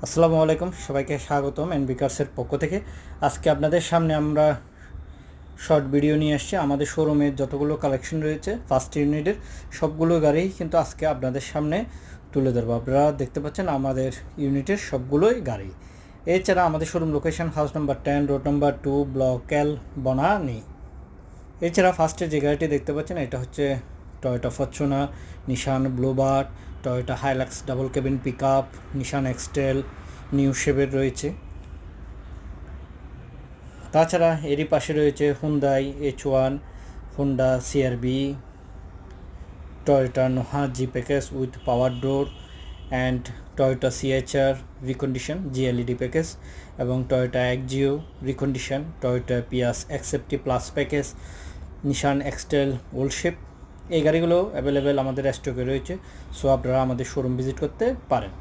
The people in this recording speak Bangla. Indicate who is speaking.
Speaker 1: আসসালামু আলাইকুম, সবাইকে স্বাগতম এনবি কার্সের পক্ষ থেকে। আজকে আপনাদের সামনে আমরা শর্ট ভিডিও নিয়ে আসছি। আমাদের শোরুমের যতগুলো কালেকশন রয়েছে ফার্স্ট ইউনিটের সবগুলো গাড়ি কিন্তু আজকে আপনাদের সামনে তুলে ধরবো। আপনারা দেখতে পাচ্ছেন আমাদের ইউনিটের সবগুলোই গাড়ি। এছাড়া আমাদের showroom location house number 10, road number 2, block L, Banani. এছাড়া ফার্স্টে যে গাড়িটি দেখতে পাচ্ছেন এটা হচ্ছে Toyota Fortuner, Nissan Bluebird, Toyota Hilux double cabin pick up, Nissan X Trail, new শেভের রয়েছে। তাছাড়া এরই পাশে রয়েছে Hyundai H1, Honda CR-V, Toyota Noah G package with power door and Toyota CHR recondition GLED package এবং Toyota Axio recondition, Toyota Prius এক্সেপ্টি plus package, Nissan X Trail old shape. এই গাড়িগুলো অ্যাভেলেবেল আমাদের স্টকে রয়েছে। সো আপনারা আমাদের শোরুম ভিজিট করতে পারেন।